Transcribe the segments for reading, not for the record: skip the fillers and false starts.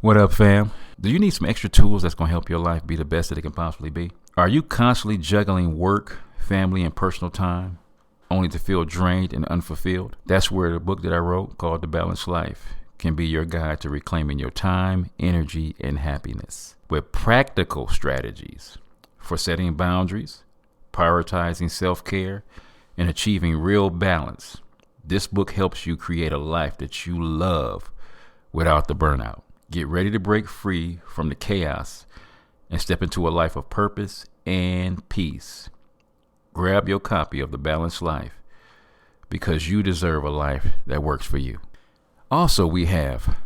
What up, fam? Do you need some extra tools that's going to help your life be the best that it can possibly be? Are you constantly juggling work, family, and personal time only to feel drained and unfulfilled? That's where the book that I wrote called The Balanced Life can be your guide to reclaiming your time, energy, and happiness with practical strategies for setting boundaries, prioritizing self-care, and achieving real balance. This book helps you create a life that you love without the burnout. Get ready to break free from the chaos and step into a life of purpose and peace. Grab your copy of The Balanced Life because you deserve a life that works for you. Also, we have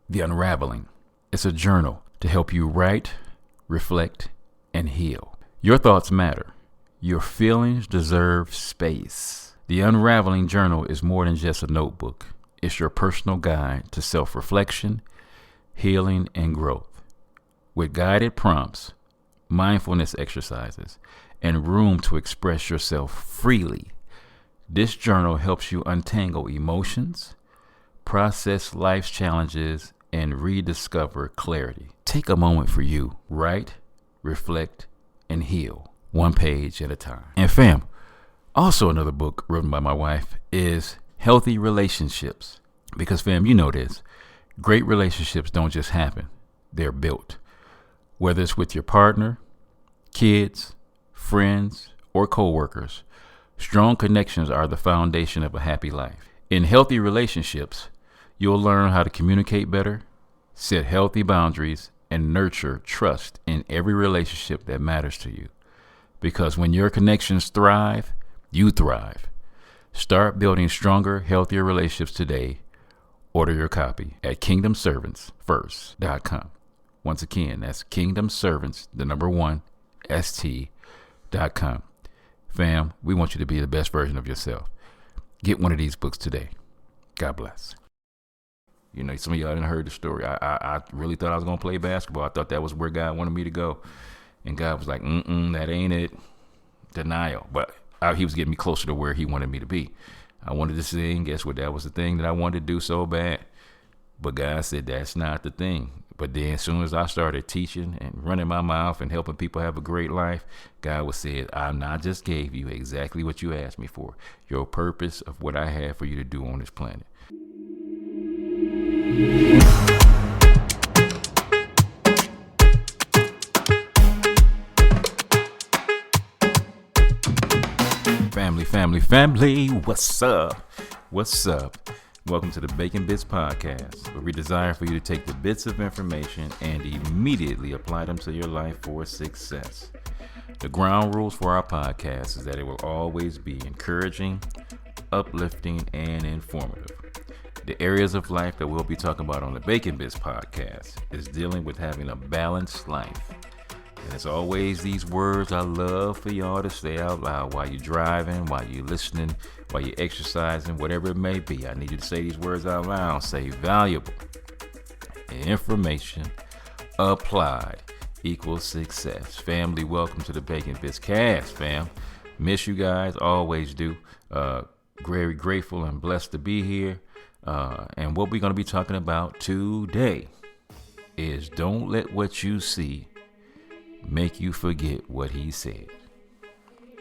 The Unraveling. It's a journal to help you write, reflect, and heal. Your thoughts matter. Your feelings deserve space. The Unraveling Journal is more than just a notebook. It's your personal guide to self-reflection, healing, and growth. With guided prompts, mindfulness exercises, and room to express yourself freely, this journal helps you untangle emotions, process life's challenges, and rediscover clarity. Take a moment for you. Write, reflect, and heal, one page at a time. And fam, also another book written by my wife is Healthy Relationships. Because fam, you know this. Great relationships don't just happen. They're built. Whether it's with your partner, kids, friends, or co-workers, strong connections are the foundation of a happy life. In healthy relationships, you'll learn how to communicate better, set healthy boundaries, and nurture trust in every relationship that matters to you. Because when your connections thrive, you thrive. Start building stronger, healthier relationships today. Order your copy at kingdomservantsfirst.com. Once again, that's kingdomservants1st.com. Fam, we want you to be the best version of yourself. Get one of these books today. God bless. You know, some of y'all didn't heard the story. I really thought I was going to play basketball. I thought that was where God wanted me to go. And God was like, that ain't it. Denial. But he was getting me closer to where he wanted me to be. I wanted to sing. Guess what? That was the thing that I wanted to do so bad. But God said, that's not the thing. But then as soon as I started teaching and running my mouth and helping people have a great life, God was saying, I not just gave you exactly what you asked me for. Your purpose of what I have for you to do on this planet. Family, what's up? Welcome to the Bacon Bits Podcast, where we desire for you to take the bits of information and immediately apply them to your life for success. The ground rules for our podcast is that it will always be encouraging, uplifting, and informative. The areas of life that we'll be talking about on the Bacon Bits Podcast is dealing with having a balanced life. And as always, these words I love for y'all to say out loud while you're driving, while you're listening, while you're exercising, whatever it may be. I need you to say these words out loud. Say valuable information applied equals success. Family, welcome to the Bacon Bits Cast, fam. Miss you guys, always do. Very grateful and blessed to be here. And what we're going to be talking about today is don't let what you see make you forget what he said.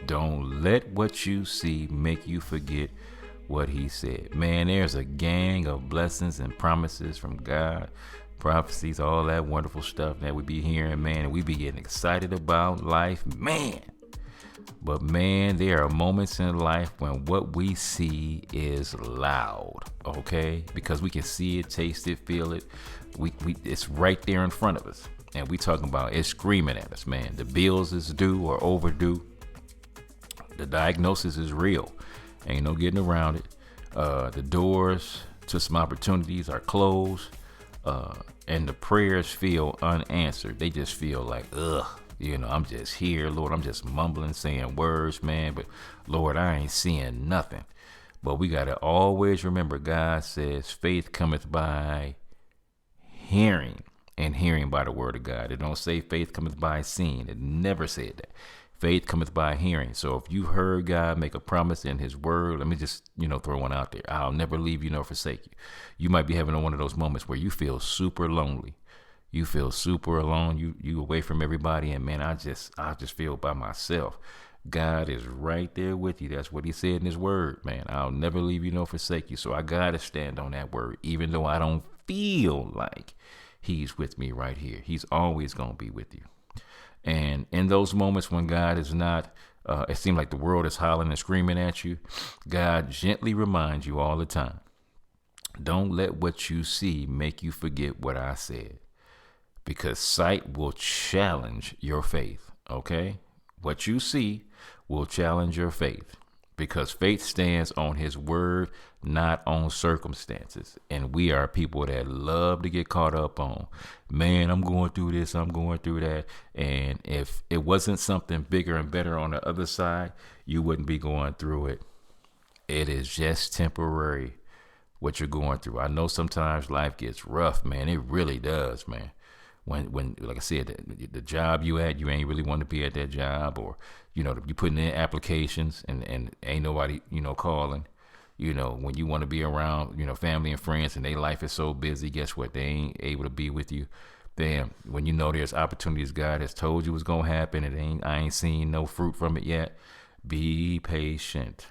Don't let what you see make you forget what he said. Man, there's a gang of blessings and promises from God, prophecies, all that wonderful stuff that we be hearing, man, and we be getting excited about life, man. But man, there are moments in life when what we see is loud, okay? Because we can see it, taste it, feel it. It's right there in front of us. And we talking about it's screaming at us, man. The bills is due or overdue. The diagnosis is real. Ain't no getting around it. The doors to some opportunities are closed. And the prayers feel unanswered. They just feel like, I'm just here, Lord. I'm just mumbling, saying words, man. But Lord, I ain't seeing nothing. But we got to always remember God says faith cometh by hearing. And hearing by the word of God. It don't say faith cometh by seeing. It never said that. Faith cometh by hearing. So if you heard God make a promise in his word, let me just, throw one out there. I'll never leave you nor forsake you. You might be having one of those moments where you feel super lonely. You feel super alone. You away from everybody. And man, I just feel by myself. God is right there with you. That's what he said in his word, man. I'll never leave you nor forsake you. So I got to stand on that word, even though I don't feel like he's with me right here. He's always going to be with you. And in those moments when God is not, it seems like the world is hollering and screaming at you, God gently reminds you all the time, don't let what you see make you forget what I said, because sight will challenge your faith. Okay? What you see will challenge your faith, because faith stands on his word, not on circumstances. And we are people that love to get caught up on, man, I'm going through this, I'm going through that. And if it wasn't something bigger and better on the other side, you wouldn't be going through it. It is just temporary what you're going through. I know sometimes life gets rough, man. It really does, man. When like I said, the job you at, you ain't really want to be at that job, or, you putting in applications and ain't nobody, calling. When you want to be around, family and friends, and their life is so busy, guess what? They ain't able to be with you. Damn, when there's opportunities God has told you was going to happen, I ain't seen no fruit from it yet. Be patient.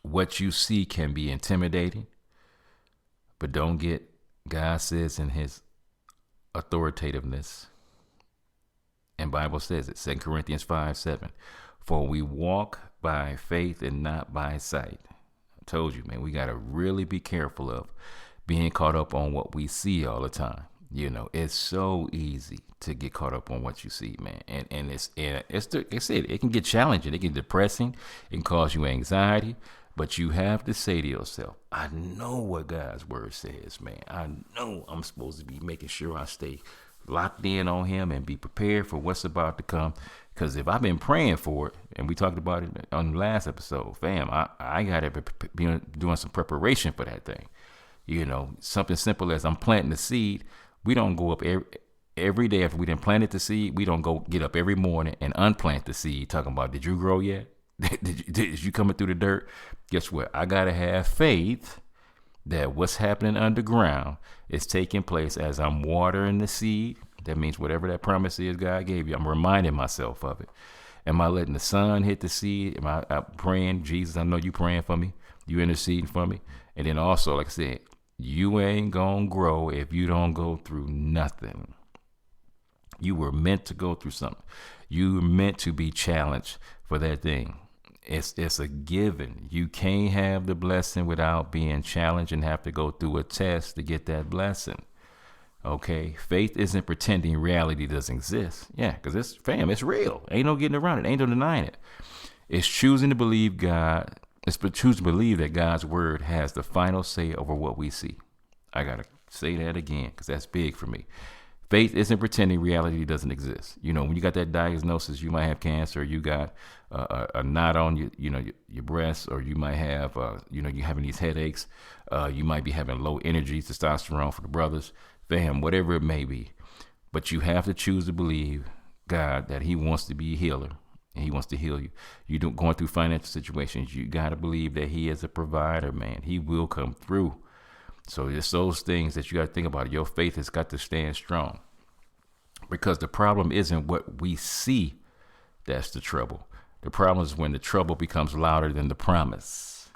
What you see can be intimidating, but don't get, God says in his authoritativeness, and Bible says it, 2 Corinthians 5:7, for we walk by faith and not by sight. I told you, man, we got to really be careful of being caught up on what we see all the time. It's so easy to get caught up on what you see, man. And it's like I said, it can get challenging. It can get depressing. It can cause you anxiety. But you have to say to yourself, I know what God's word says, man. I know I'm supposed to be making sure I stay locked in on him and be prepared for what's about to come. Because if I've been praying for it, and we talked about it on the last episode, fam, I got to be doing some preparation for that thing. Something simple as I'm planting the seed. We don't go up every day after we done planted the seed. We don't go get up every morning and unplant the seed talking about, did you grow yet? Did you coming through the dirt? Guess what? I got to have faith that what's happening underground is taking place as I'm watering the seed. That means whatever that promise is God gave you, I'm reminding myself of it. Am I letting the sun hit the seed? Am I praying, Jesus, I know you praying for me. You interceding for me. And then also, like I said, you ain't going to grow if you don't go through nothing. You were meant to go through something. You were meant to be challenged for that thing. It's a given. You can't have the blessing without being challenged and have to go through a test to get that blessing. Okay? Faith isn't pretending reality doesn't exist. Yeah, because it's real. Ain't no getting around it. Ain't no denying it. It's choosing to believe God. It's choosing to believe that God's word has the final say over what we see. I got to say that again because that's big for me. Faith isn't pretending reality doesn't exist. When you got that diagnosis, you might have cancer, you got a knot on your breast, or you might have, you're having these headaches. You might be having low energy, testosterone for the brothers, fam, whatever it may be. But you have to choose to believe God that he wants to be a healer and he wants to heal you. You're going through financial situations. You got to believe that he is a provider, man. He will come through. So it's those things that you got to think about. Your faith has got to stand strong, because the problem isn't what we see. That's the trouble. The problem is when the trouble becomes louder than the promise.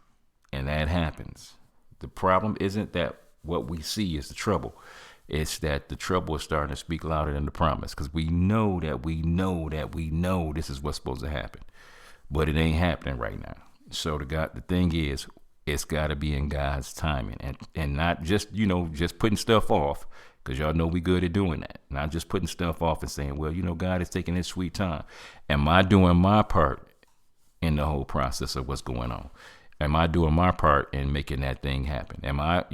And that happens. The problem isn't that what we see is the trouble. It's that the trouble is starting to speak louder than the promise, because we know this is what's supposed to happen. But it ain't happening right now. So the thing is, it's got to be in God's timing, and not just, just putting stuff off, because y'all know we good at doing that. Not just putting stuff off and saying, well, God is taking his sweet time. Am I doing my part in the whole process of what's going on? Am I doing my part in making that thing happen? Am I,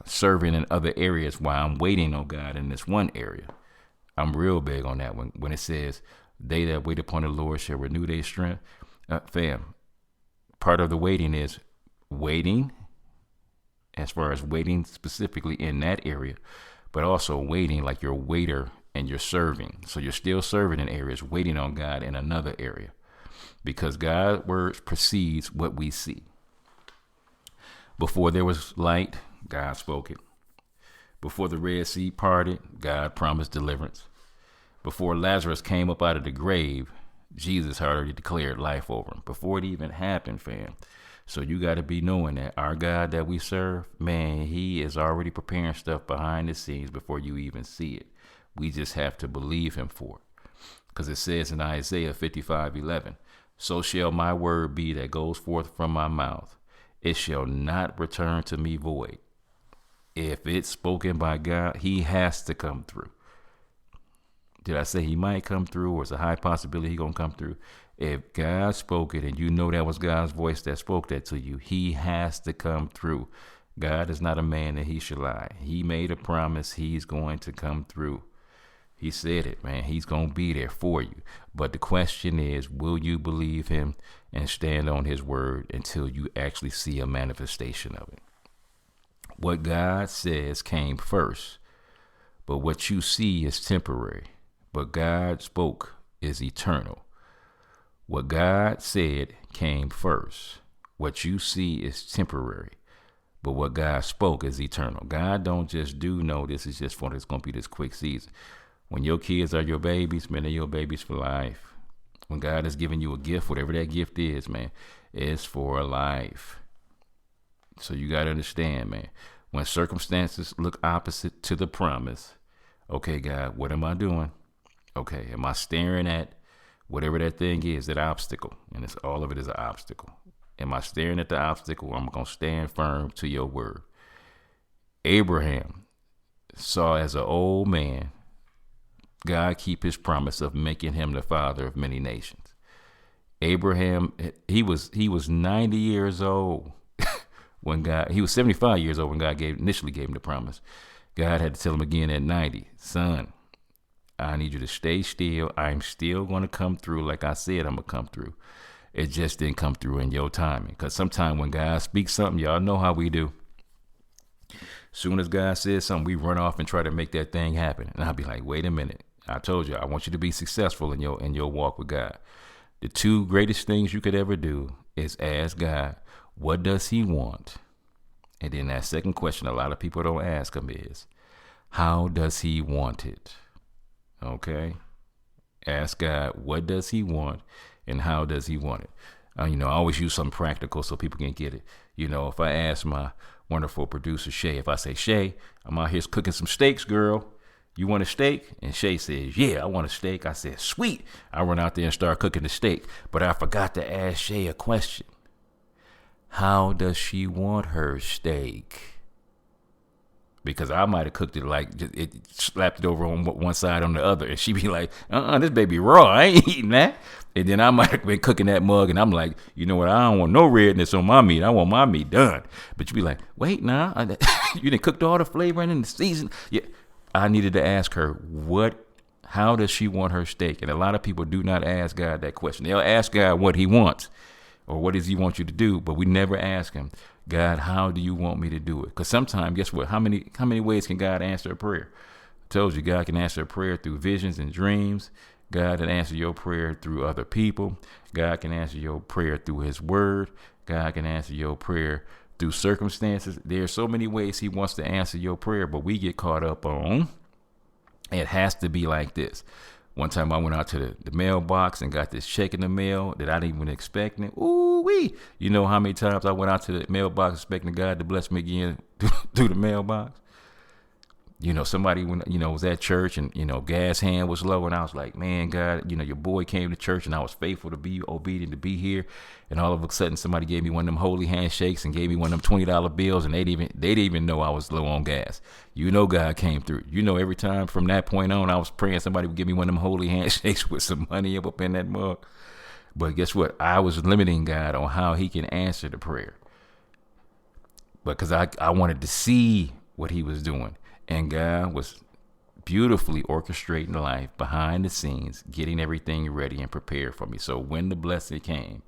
serving in other areas while I'm waiting on God in this one area? I'm real big on that when it says, they that wait upon the Lord shall renew their strength. Fam, part of the waiting is waiting, as far as waiting specifically in that area, but also waiting like your waiter and you're serving. So you're still serving in areas, waiting on God in another area, because God's word precedes what we see. Before there was light, God spoke it. Before the Red Sea parted, God promised deliverance. Before Lazarus came up out of the grave, Jesus had already declared life over him before it even happened, fam. So you got to be knowing that our God that we serve, man, he is already preparing stuff behind the scenes before you even see it. We just have to believe him for it. Because it says in Isaiah 55:11, so shall my word be that goes forth from my mouth. It shall not return to me void. If it's spoken by God, he has to come through. Did I say he might come through, or it's a high possibility he gonna come through? If God spoke it and you know that was God's voice that spoke that to you, he has to come through. God is not a man that he should lie. He made a promise. He's going to come through. He said it, man. He's going to be there for you. But the question is, will you believe him and stand on his word until you actually see a manifestation of it? What God says came first, but what you see is temporary. But God spoke is eternal. What God said came first. What you see is temporary, but what God spoke is eternal. God don't just do no, this is just for, it's going to be this quick season. When your kids are your babies, man, they're your babies for life. When God has given you a gift, whatever that gift is, man, it's for life. So you got to understand, man, when circumstances look opposite to the promise, okay, God, what am I doing? Okay, am I staring at whatever that thing is, that obstacle? And it's all of it is an obstacle. Am I staring at the obstacle? I'm going to stand firm to your word. Abraham saw as an old man God keep his promise of making him the father of many nations. Abraham, he was 90 years old when God, he was 75 years old when God initially gave him the promise. God had to tell him again at 90, son, I need you to stay still. I'm still going to come through like I said I'm going to come through. It just didn't come through in your timing. Because sometimes when God speaks something, y'all know how we do. Soon as God says something, we run off and try to make that thing happen. And I'll be like, wait a minute. I told you, I want you to be successful in your walk with God. The two greatest things you could ever do is ask God, what does he want? And then that second question a lot of people don't ask him is, how does he want it? Okay? Ask God, what does he want and how does he want it? I always use something practical so people can get it. If I ask my wonderful producer, Shay, if I say, Shay, I'm out here cooking some steaks, girl. You want a steak? And Shay says, yeah, I want a steak. I said, sweet. I run out there and start cooking the steak. But I forgot to ask Shay a question. How does she want her steak? Because I might have cooked it like it slapped it over on one side on the other. And she'd be like, this baby raw. I ain't eating that. And then I might have been cooking that mug. And I'm like, you know what? I don't want no redness on my meat. I want my meat done. But you'd be like, wait, nah. You done cooked all the flavor in the season. Yeah. I needed to ask her, how does she want her steak? And a lot of people do not ask God that question. They'll ask God what he wants or what does he want you to do? But we never ask him, God, how do you want me to do it? Because sometimes, guess what? How many ways can God answer a prayer? I told you, God can answer a prayer through visions and dreams. God can answer your prayer through other people. God can answer your prayer through his word. God can answer your prayer through circumstances. There are so many ways he wants to answer your prayer, but we get caught up on, it has to be like this. One time I went out to the mailbox and got this check in the mail that I didn't even expect. Ooh-wee. You know how many times I went out to the mailbox expecting God to bless me again through the mailbox? Somebody was at church and, gas hand was low. And I was like, man, God, your boy came to church and I was faithful to be obedient to be here. And all of a sudden somebody gave me one of them holy handshakes and gave me one of them $20 bills. And they didn't even know I was low on gas. God came through. Every time from that point on, I was praying somebody would give me one of them holy handshakes with some money up in that mug. But guess what? I was limiting God on how he can answer the prayer. Because I wanted to see what he was doing. And God was beautifully orchestrating life behind the scenes, getting everything ready and prepared for me. So when the blessing came,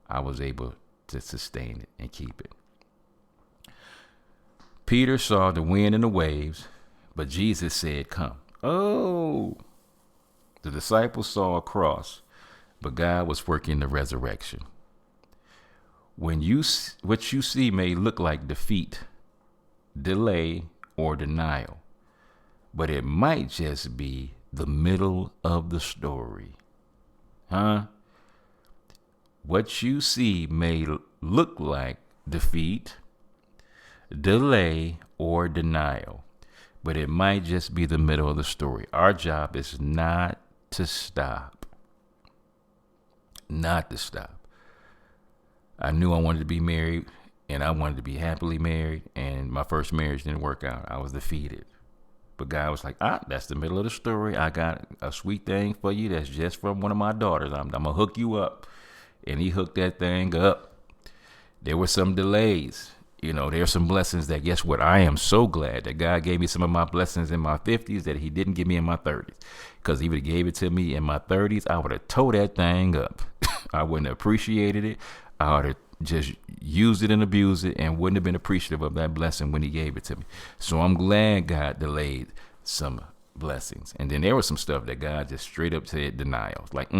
I was able to sustain it and keep it. Peter saw the wind and the waves, but Jesus said, come. Oh, the disciples saw a cross, but God was working the resurrection. What you see may look like defeat, delay, or denial, but it might just be the middle of the story. Huh? What you see may look like defeat, delay, or denial, but it might just be the middle of the story. Our job is not to stop. Not to stop. I knew I wanted to be married, and I wanted to be happily married, and my first marriage didn't work out. I was defeated. But God was like, that's the middle of the story. I got a sweet thing for you that's just from one of my daughters. I'm going to hook you up. And he hooked that thing up. There were some delays. There's some blessings that, guess what? I am so glad that God gave me some of my blessings in my 50s that he didn't give me in my 30s. Because he would have gave it to me in my 30s, I would have tore that thing up. I wouldn't have appreciated it. I would have just used it and abused it and wouldn't have been appreciative of that blessing when he gave it to me. So I'm glad God delayed some blessings. And then there was some stuff that God just straight up said denial. Like,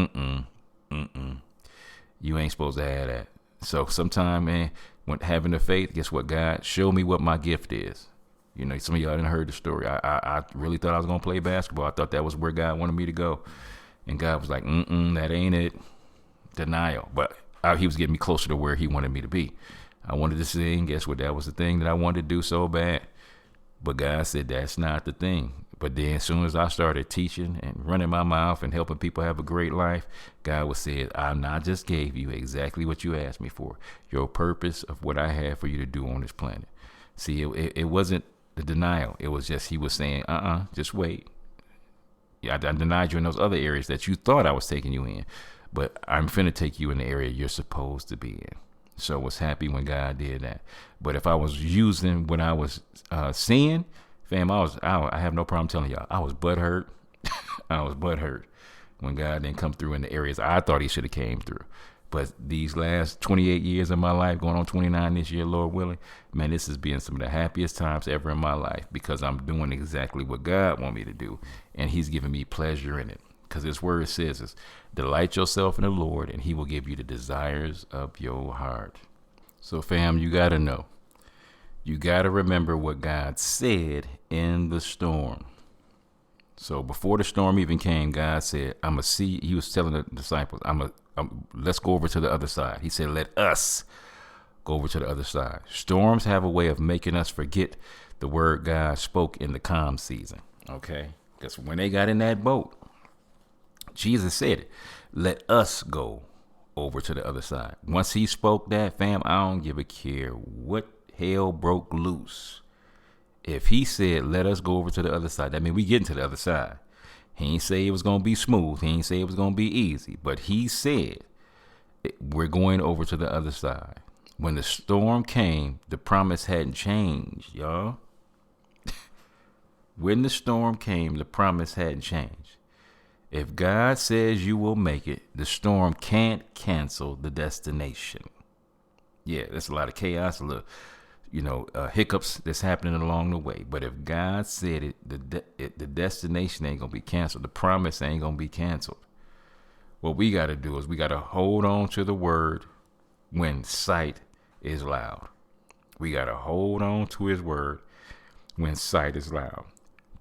you ain't supposed to have that. So sometime, man, when having the faith, guess what? God, show me what my gift is. Some of y'all didn't heard the story. I really thought I was going to play basketball. I thought that was where God wanted me to go. And God was like, that ain't it. Denial. But he was getting me closer to where he wanted me to be. I wanted to sing. Guess what? That was the thing that I wanted to do so bad. But God said, that's not the thing. But then as soon as I started teaching and running my mouth and helping people have a great life, God was saying, I just gave you exactly what you asked me for. Your purpose of what I had for you to do on this planet. See, it wasn't the denial. It was just, he was saying, just wait. Yeah, I denied you in those other areas that you thought I was taking you in. But I'm finna take you in the area you're supposed to be in. So I was happy when God did that. But if I was using what I was seeing, fam, I have no problem telling y'all, I was butthurt. I was butthurt when God didn't come through in the areas I thought he should have came through. But these last 28 years of my life, going on 29 this year, Lord willing, man, this has been some of the happiest times ever in my life because I'm doing exactly what God wants me to do. And he's giving me pleasure in it. Because his word says is, delight yourself in the Lord and he will give you the desires of your heart. So fam, you got to know. You got to remember what God said in the storm. So before the storm even came, God said, I'm going to see. He was telling the disciples, let's go over to the other side. He said, let us go over to the other side. Storms have a way of making us forget the word God spoke in the calm season. Okay. Because when they got in that boat, Jesus said it, let us go over to the other side. Once he spoke that, fam, I don't give a care what hell broke loose. If he said, let us go over to the other side, that means we getting to the other side. He ain't say it was going to be smooth. He ain't say it was going to be easy. But he said, we're going over to the other side. When the storm came, the promise hadn't changed, y'all. When the storm came, the promise hadn't changed. If God says you will make it, the storm can't cancel the destination. Yeah, there's a lot of chaos, a little, hiccups that's happening along the way. But if God said it, the destination ain't going to be canceled. The promise ain't going to be canceled. What we got to do is we got to hold on to the word when sight is loud. We got to hold on to his word when sight is loud.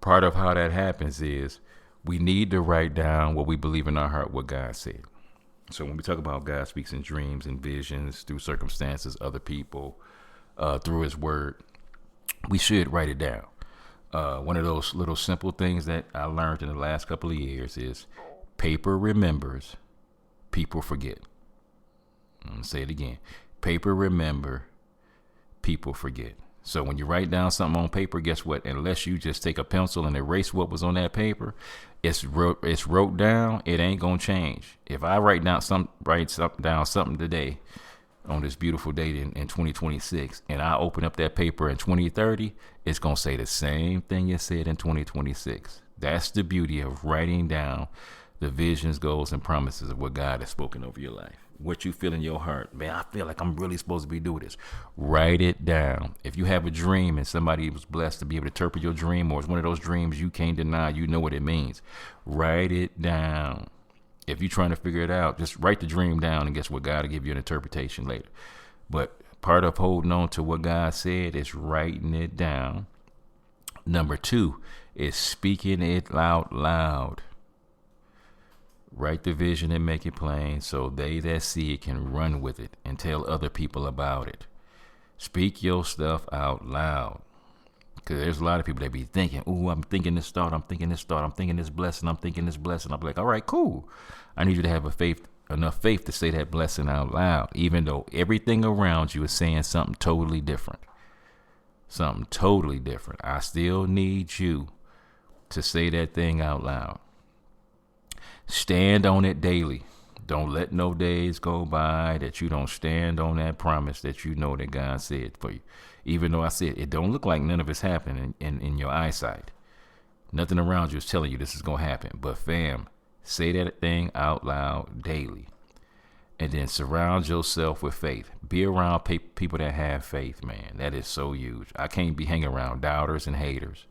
Part of how that happens is we need to write down what we believe in our heart, what God said. So when we talk about God speaks in dreams and visions, through circumstances, other people, through his word, we should write it down. One of those little simple things that I learned in the last couple of years is paper remembers, people forget. I'm going to say it again. Paper remember, people forget. So when you write down something on paper, guess what? Unless you just take a pencil and erase what was on that paper, it's wrote down. It ain't gonna change. If I write down something today, on this beautiful date in 2026, and I open up that paper in 2030, it's gonna say the same thing it said in 2026. That's the beauty of writing down the visions, goals, and promises of what God has spoken over your life. what you feel in your heart. Man, I feel like I'm really supposed to be doing this. Write it down. If you have a dream and somebody was blessed to be able to interpret your dream, or it's one of those dreams you can't deny, you know what it means. Write it down. If you're trying to figure it out, just write the dream down, and guess what? God will give you an interpretation later. But part of holding on to what God said is writing it down. Number 2 is speaking it out loud. Write the vision and make it plain so they that see it can run with it and tell other people about it. Speak your stuff out loud. Because there's a lot of people that be thinking, ooh, I'm thinking this thought, I'm thinking this thought, I'm thinking this blessing, I'm thinking this blessing. I'm like, all right, cool. I need you to have enough faith to say that blessing out loud, even though everything around you is saying something totally different. Something totally different. I still need you to say that thing out loud. Stand on it daily. Don't let no days go by that you don't stand on that promise that you know that God said for you. Even though I said it don't look like none of it's happening in your eyesight. Nothing around you is telling you this is going to happen. But fam, say that thing out loud daily. And then surround yourself with faith. Be around people that have faith, man. That is so huge. I can't be hanging around doubters and haters.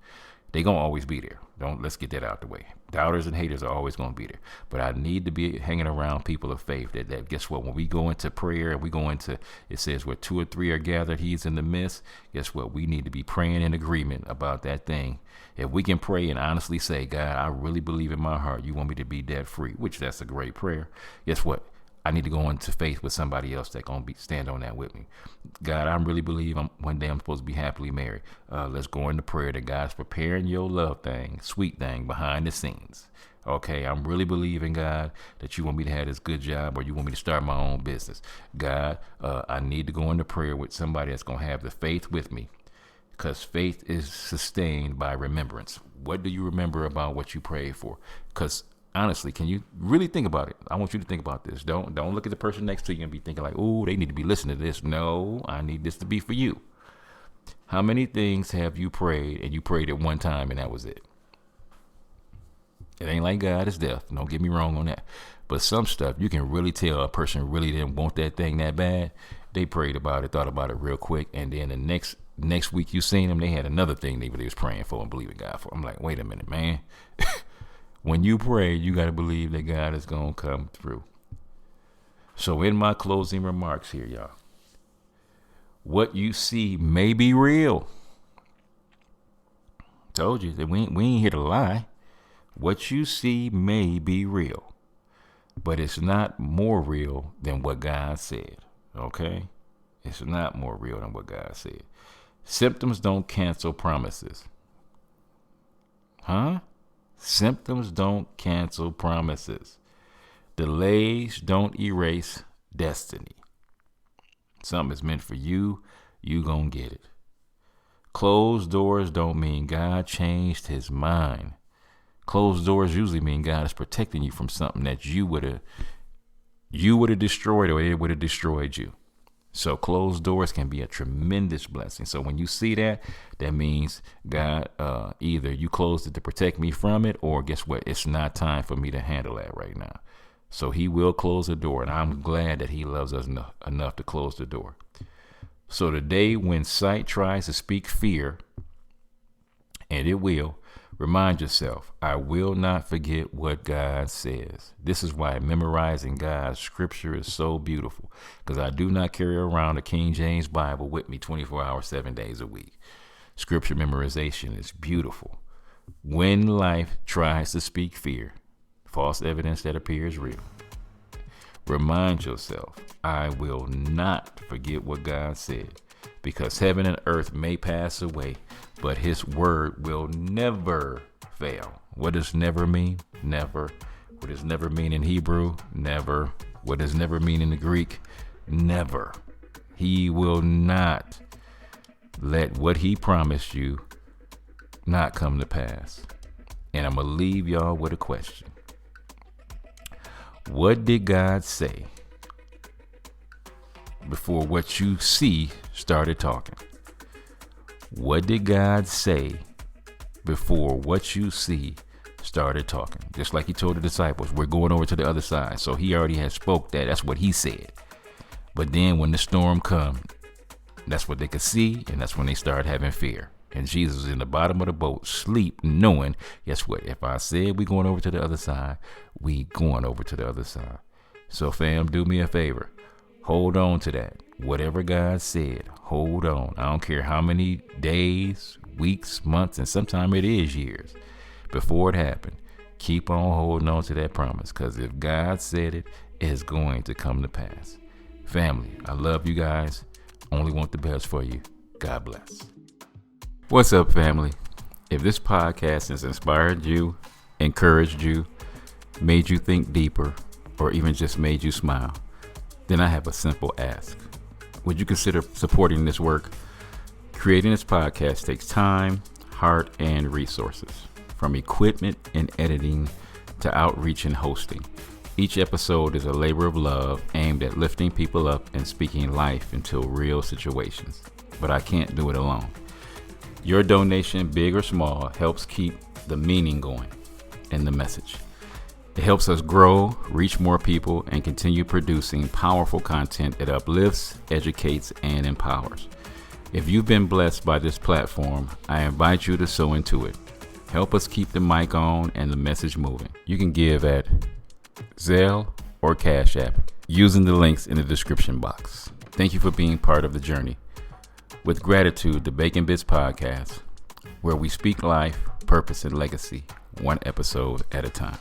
They going to always be there. Let's get that out the way. Doubters and haters are always going to be there. But I need to be hanging around people of faith that guess what? When we go into prayer, we go into, it says where 2 or 3 are gathered, he's in the midst. Guess what? We need to be praying in agreement about that thing. If we can pray and honestly say, God, I really believe in my heart you want me to be debt free, which that's a great prayer. Guess what? I need to go into faith with somebody else that's going to stand on that with me. God, I really believe one day I'm supposed to be happily married. Let's go into prayer that God's preparing your love thing, sweet thing behind the scenes. Okay, I'm really believing, God, that you want me to have this good job or you want me to start my own business. God, I need to go into prayer with somebody that's going to have the faith with me, because faith is sustained by remembrance. What do you remember about what you prayed for? Because honestly, can you really think about it? I want you to think about this. Don't look at the person next to you and be thinking like, oh, they need to be listening to this. No, I need this to be for you. How many things have you prayed and you prayed at one time and that was it? It ain't like God is deaf. Don't get me wrong on that. But some stuff you can really tell a person really didn't want that thing that bad. They prayed about it, thought about it real quick, and then the next week you seen them, they had another thing they was praying for and believing God for. I'm like, wait a minute, man. When you pray, you got to believe that God is going to come through. So in my closing remarks here, y'all, what you see may be real. Told you that we ain't here to lie. What you see may be real, but it's not more real than what God said. Okay? It's not more real than what God said. Symptoms don't cancel promises. Huh? Symptoms don't cancel promises. Delays don't erase destiny. Something is meant for you, you gonna get it. Closed doors don't mean God changed his mind. Closed doors usually mean God is protecting you from something that you would have destroyed, or it would have destroyed you. So closed doors can be a tremendous blessing. So when you see that, that means God, either you closed it to protect me from it, or guess what? It's not time for me to handle that right now. So he will close the door, and I'm glad that he loves us enough to close the door. So the day when sight tries to speak fear, and it will, remind yourself, I will not forget what God says. This is why memorizing God's scripture is so beautiful, because I do not carry around a King James Bible with me 24 hours, 7 days a week. Scripture memorization is beautiful. When life tries to speak fear, false evidence that appears real, remind yourself, I will not forget what God said, because heaven and earth may pass away, but his word will never fail. What does never mean? Never. What does never mean in Hebrew? Never. What does never mean in the Greek? Never. He will not let what he promised you not come to pass. And I'm going to leave y'all with a question. What did God say before what you see started talking? What did God say before what you see started talking. Just like he told the disciples, we're going over to the other side. So he already had spoke that. That's what he said. But then when the storm come, that's what they could see, and that's when they started having fear. And Jesus was in the bottom of the boat, sleep, knowing, guess what? If I said we going over to the other side, we going over to the other side. So fam, do me a favor. Hold on to that. Whatever God said, hold on. I don't care how many days, weeks, months, and sometimes it is years before it happened. Keep on holding on to that promise, because if God said it, it's going to come to pass. Family, I love you guys. Only want the best for you. God bless. What's up, family? If this podcast has inspired you, encouraged you, made you think deeper, or even just made you smile, then I have a simple ask. Would you consider supporting this work? Creating this podcast takes time, heart, and resources, from equipment and editing to outreach and hosting. Each episode is a labor of love aimed at lifting people up and speaking life into real situations. But I can't do it alone. Your donation, big or small, helps keep the meaning going and the message. It helps us grow, reach more people, and continue producing powerful content that uplifts, educates, and empowers. If you've been blessed by this platform, I invite you to sow into it. Help us keep the mic on and the message moving. You can give at Zelle or Cash App using the links in the description box. Thank you for being part of the journey. With gratitude, the Bacon Bits Podcast, where we speak life, purpose, and legacy, one episode at a time.